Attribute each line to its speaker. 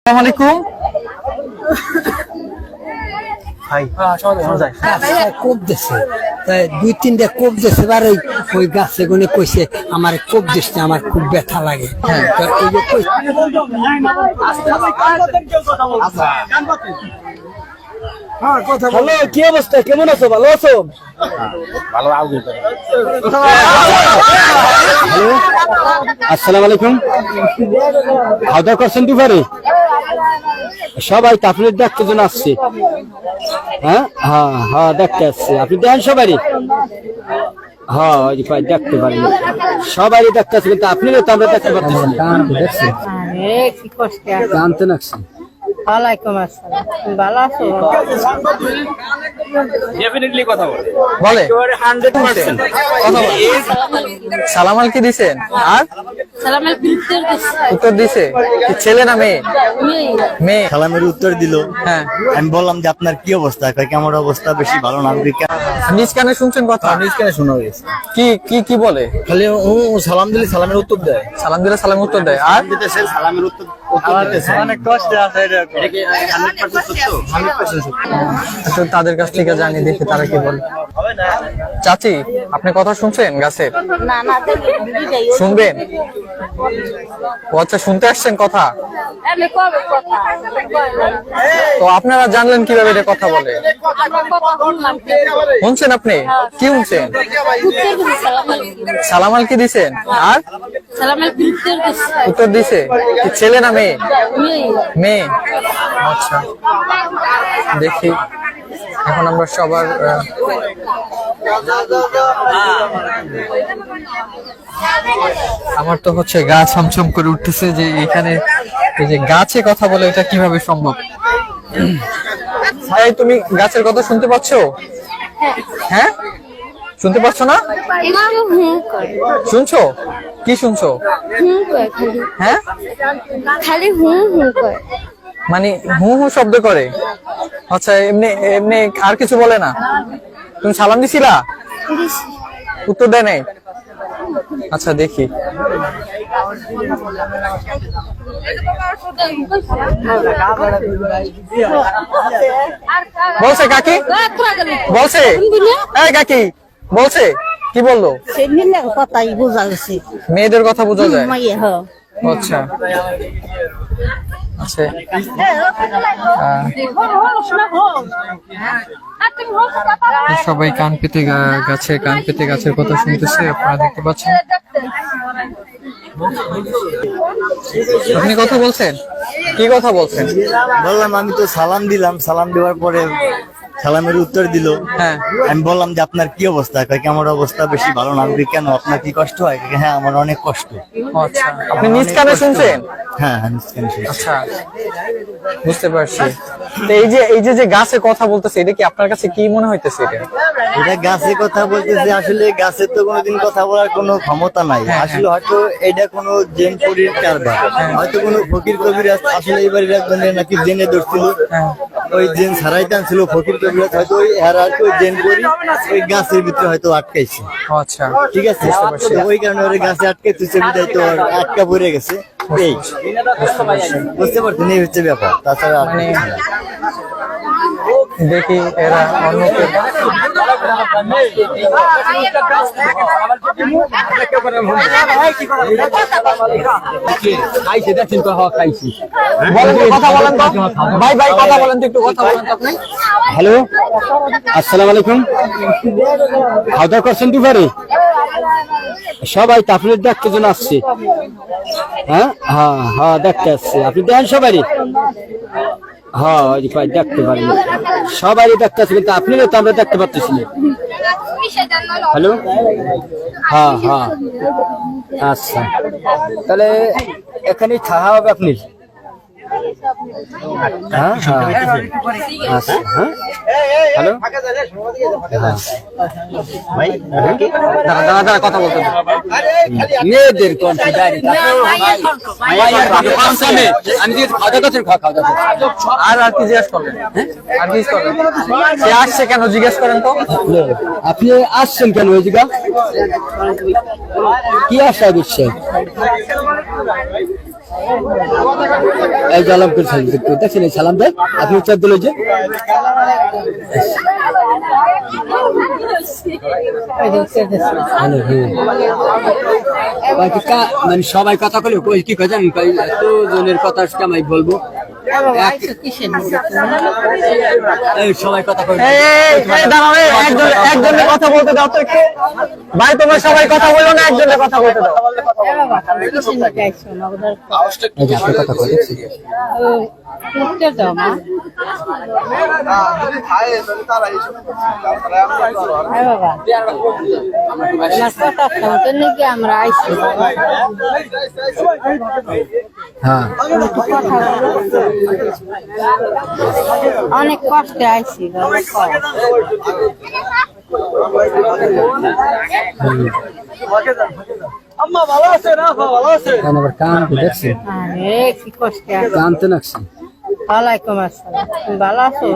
Speaker 1: আসসালামু আলাইকুম।
Speaker 2: কোপ দিছে দুই তিনটা কোপ দিছে এবার ওই গাছে গুনে কইছে আমার কোপ দিচ্ছে আমার খুব ব্যথা লাগে।
Speaker 1: হ্যালো, কি অবস্থা? কেমন আছো? ভালো আছো? হ্যালো, আসসালামু আলাইকুম। খাওয়া দাওয়া করছেন দুপুরে? সবাই তাফরির দেখতে জন্য আসছে। হ্যাঁ হ্যাঁ হ্যাঁ, দেখতে আসছে। আপনি দেখেন সবাই? হ্যাঁ, ওই যে দেখতে পারেন সবাই দেখতে আসছে, কিন্তু আপনিও তো আমরা দেখতে পাচ্ছি। জানতে নাকছি।
Speaker 3: ওয়ালাইকুম আসসালাম, ভালো আছো?
Speaker 4: ডেফিনেটলি কথা বলে
Speaker 1: বলে
Speaker 4: 100%
Speaker 1: কথা বলে। সালাম আলাইকুম দিছেন আর
Speaker 3: সালামের বিরুদ্ধে
Speaker 1: উত্তর দিছে? কি ছেলে না মেয়ে? মেয়ে।
Speaker 5: সালামের উত্তর দিল।
Speaker 1: হ্যাঁ,
Speaker 5: আমি বললাম যে আপনার কি অবস্থা? কয় কি আমার অবস্থা বেশি ভালো না। আমি
Speaker 1: নিজ কানে শুনছেন কথা?
Speaker 4: নিজ কানে শোনা হয়েছে।
Speaker 1: কি কি কি বলে?
Speaker 4: খালি ও সালাম দিলে সালামের উত্তর দেয়।
Speaker 1: সালাম দিলে সালাম উত্তর দেয়। আর
Speaker 5: দিতেছে সালামের উত্তর দিতেছে। অনেক কষ্ট আছে এটা কি 100% সত্য? 100% সত্য।
Speaker 1: একটু তাদের কাছ থেকে জানি, দেখি তারা কি বলে। চাচি, আপনি কথা শুনছেন গাছের?
Speaker 3: না না
Speaker 1: শুনবেন? ও আচ্ছা, শুনতে আসছেন কথা?
Speaker 3: আমি কবে কথা
Speaker 1: তো আপনারা জানলেন কিভাবে এটা কথা বলে? শুনছেন আপনি? কি শুনছেন? সালাম আলাইকুম দিছেন আর
Speaker 3: সালামের বিরুদ্ধে
Speaker 1: উত্তর দিছে? কি ছেলে না মেয়ে? মেয়ে। আচ্ছা, দেখি এখন আমরা সবার আমার তো হচ্ছে গা ছমছম করে উঠতেছে যে এখানে এই যে গাছে কথা বলে, এটা কিভাবে সম্ভব? ভাই, তুমি গাছের কথা শুনতে পাচ্ছ? হ্যাঁ, শুনতে পাচ্ছ না? শুনছো? কি শুনছো? হ্যাঁ,
Speaker 3: খালি হুম হুম করে।
Speaker 1: মানে হু হু শব্দ করে? আচ্ছা, এমনি এমনি আর কিছু বলে না? তুমি সালাম দিছিলা? উত্তর দেয় নাই? আচ্ছা, দেখি। বলছে কাকি? বলছে? এই কাকি বলছে? কি বললো?
Speaker 3: কথাই বোঝা গেছে।
Speaker 1: মেয়েদের কথা বোঝা যায়? আচ্ছা আচ্ছা, সবাই কান পেতে গাছের কথা শুনতেছে, আপনারা দেখতে পাচ্ছেন। আপনি কথা বলছেন? কি কথা বলছেন?
Speaker 5: বললাম আমি তো সালাম দিলাম, সালাম দেওয়ার পরে সালামের উত্তর দিল।
Speaker 1: হ্যাঁ,
Speaker 5: আমি বললাম যে আপনার কি অবস্থা? কয় কি আমার অবস্থা বেশি ভালো না। আমি কেন, আপনার কি কষ্ট হয়? হ্যাঁ, আমার অনেক কষ্ট।
Speaker 1: আচ্ছা, আপনি নিজ কানে শুনছেন?
Speaker 5: হ্যাঁ হ্যাঁ, নিশ্চয়ই শুনছি।
Speaker 1: আচ্ছা, বুঝতে পারছি। তো এই যে গাছে কথা বলতেছে, এটা কি আপনার কাছে কি মনে হইতেছে?
Speaker 5: এটা গাছে কথা বলতেছে, আসলে গাছের তো কোনোদিন কথা বলার কোনো ক্ষমতা নাই। আসলে হয়তো এটা কোনো জেন পরীর কারবার, হয়তো কোনো ফকির কবিরাজ আসলে এবারে একজনের নাকি জেনে ধরছিল, ওই জেন ছাড়াই টানছিল ফকির কবিরাজ, হয়তো ওই আর ওই জেন পরি ওই গাছের ভিতরে হয়তো আটকাইছে।
Speaker 1: আচ্ছা,
Speaker 5: ঠিক আছে, ওই কারণে ওই গাছে আটকে তুই তো আটকা পড়ে গেছে। এই বুঝতে পারছেন, এই হচ্ছে ব্যাপার। তাছাড়া আর কিছু না।
Speaker 1: দেখি এরা অন্যকে ভাই কথা বলেন তো, একটু কথা বলেন তো আপনি।
Speaker 4: হ্যালো, আসসালামু আলাইকুম। খাওয়া দাওয়া করছেন দুপুরে? সবাই তাফরির দেখতে জন্য আসছে। হ্যাঁ হ্যাঁ হ্যাঁ, দেখতে আসছে। আপনি দেখেন সবাই? হ্যাঁ, ওই যে দেখতে পারেন সবাই দেখতে আসছে, কিন্তু আপনিও তো আমরা দেখতে পাচ্ছি। হ্যালো, হ্যাঁ হ্যাঁ, আচ্ছা, তাহলে এখানেই থাকা হবে আপনি। হ্যাঁ হ্যাঁ, আচ্ছা, হ্যাঁ, হ্যালো ভাই,
Speaker 1: দাদা কথা বলতে
Speaker 4: মেয়েদের কণ্ঠে
Speaker 1: আর কি জিজ্ঞেস করবেন? আর কি করবেন? সে আসছে কেন জিজ্ঞেস করেন তো।
Speaker 4: আপনি আসছেন কেন ওই জায়গা? কি আশা করছেন?
Speaker 1: এই জালাম করে সালাম দেখছেন এই সালাম দেয় আপনি উচ্চার দিল যে মানে সবাই কথা বলে কি কথা জানেন এত জনের কথা আমি বলবো এই সবাই কথা বলে
Speaker 5: একজনের কথা বলতে দাও তো একটু ভাই তোমরা সবাই কথা বলো না একজনের কথা বলতে দাও
Speaker 1: এই যে আপনি কথা বলে
Speaker 3: আমরা আইসি
Speaker 1: হ্যাঁ
Speaker 3: অনেক কষ্টে আইসি
Speaker 1: আবার কান দেখছেন
Speaker 3: আরে কি কষ্টে আছি
Speaker 1: কান তো নাকছেন
Speaker 3: ওয়ালাইকুম আসসালাম ভালো আছো